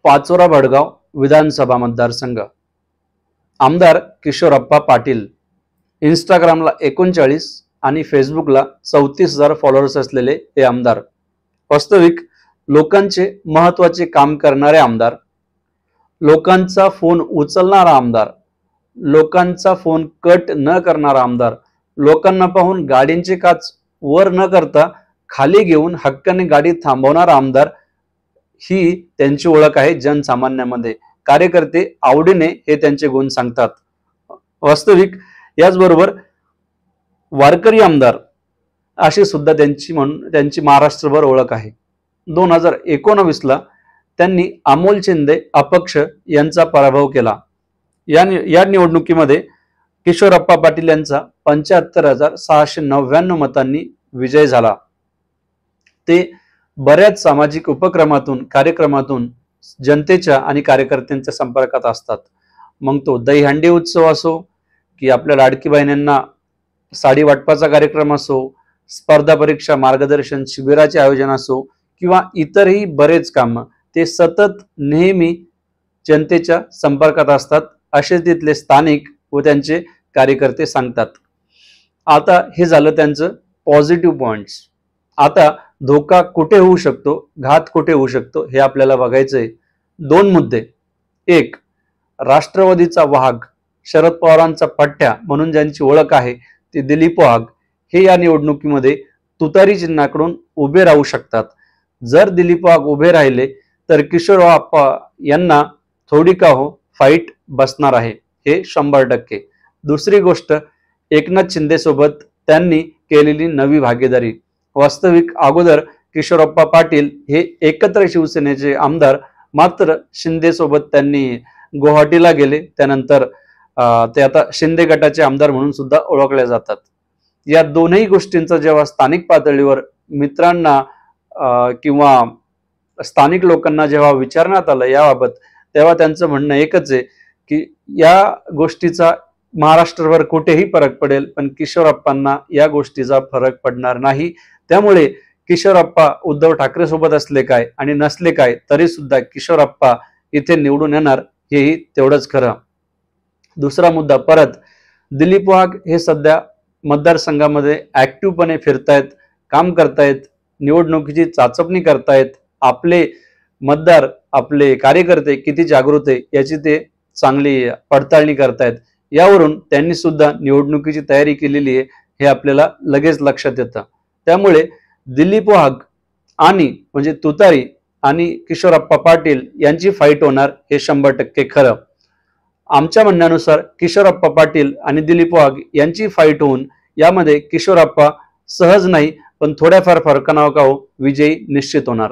पाचोरा भडगाव विधानसभा मतदारसंघ। आमदार किशोरप्पा पाटील। इंस्टाग्रामला 39 आणि फेसबुकला 34,000 फॉलोअर्स असलेले हे आमदार। वास्तविक लोकांचे महत्त्वाचे काम करणारे आमदार, लोकांचा फोन उचलणारा आमदार, लोकांचा फोन कट न करणारा आमदार, लोकांना पाहून गाडींचे काच वर न करता खाली घेऊन हक्काने गाडी थांबवणारा आमदार, ही त्यांची ओळख आहे जनसामान्यामध्ये। कार्यकर्ते आवडीने हे त्यांचे गुण सांगतात। वास्तविक याचबरोबर वारकरी आमदार अशी सुद्धा त्यांची महाराष्ट्रभर ओळख आहे। 2019 ला त्यांनी अमोल शिंदे अपक्ष यांचा पराभव केला। या निवडणुकीमध्ये किशोरप्पा पाटील यांचा 75,699 मतांनी विजय झाला। ते बऱ्याच सामाजिक उपक्रमातून कार्यक्रमातून जनतेच्या आणि कार्यकर्त्यांच्या संपर्कात असतात। मग तो दहीहंडी उत्सव असो की आपल्या लाडकी बहिणींना साडी वाटपाचा कार्यक्रम असो, स्पर्धा परीक्षा मार्गदर्शन शिबिराचे आयोजन असो किंवा इतरही बरेच काम, ते सतत नेहमी जनतेच्या संपर्कात असतात असे तिथले स्थानिक व त्यांचे कार्यकर्ते सांगतात। आता हे झालं त्यांचं पॉझिटिव्ह पॉइंट्स। आता धोका कुठे होऊ शकतो, घात कुठे होऊ शकतो हे आपल्याला बघायचंय। 2 मुद्दे। एक, राष्ट्रवादीचा वाघ, शरद पवारांचा पठ्ठ्या म्हणून ज्यांची ओळख आहे ते दिलीप वाघ, हे या निवडणुकीमध्ये तुतारी चिन्हाकडून उभे राहू शकतात। जर दिलीप वाघ उभे राहिले तर किशोरप्पा यांना थोडी का हो फाईट बसणार आहे, हे 100%। दुसरी गोष्ट, एकनाथ शिंदे सोबत त्यांनी केलेली नवी भागीदारी। वास्तविक अगोदर किशोरप्पा पाटील हे एकत्र शिवसेनेचे आमदार, मात्र शिंदे सोबत त्यांनी गुवाहाटीला गेले, त्यानंतर ते आता शिंदे गटाचे आमदार म्हणून सुद्धा ओळखले जातात। या दोनही गोष्टींचा जेव्हा स्थानिक पातळीवर मित्रांना किंवा स्थानिक लोकांना जेव्हा विचारण्यात आलं याबाबत, तेव्हा त्यांचं म्हणणं एकच आहे की या गोष्टीचा महाराष्ट्रभर कुठेही फरक पडेल, पण किशोरप्पांना या गोष्टीचा फरक पडणार नाही। त्यामुळे किशोरप्पा उद्धव ठाकरे सोबत असले काय आणि नसले काय तरी सुद्धा किशोरप्पा इथे निवडून येणार, हेही तेवढंच खरं। दुसरा मुद्दा, परत दिलीप वाघ हे सध्या मतदारसंघामध्ये ऍक्टिव्हपणे फिरतायत, काम करतायत, निवडणुकीची चाचपणी करतायत। आपले मतदार, आपले कार्यकर्ते किती जागृत आहे याची ते चांगली पडताळणी करतायत। यावरून त्यांनी सुद्धा निवडणुकीची तयारी केलेली आहे हे आपल्याला लगेच लक्षात येतं। त्यामुळे दिलीप वाघ आणि म्हणजे तुतारी आणि किशोरप्पा पाटील यांची फाईट होणार हे 100% खरं। आमच्या म्हणण्यानुसार किशोरप्पा पाटील आणि दिलीप वाघ यांची फाईट होऊन यामध्ये किशोरप्पा सहज नाही पण थोड्याफार फरकानं का हो विजयी निश्चित होणार।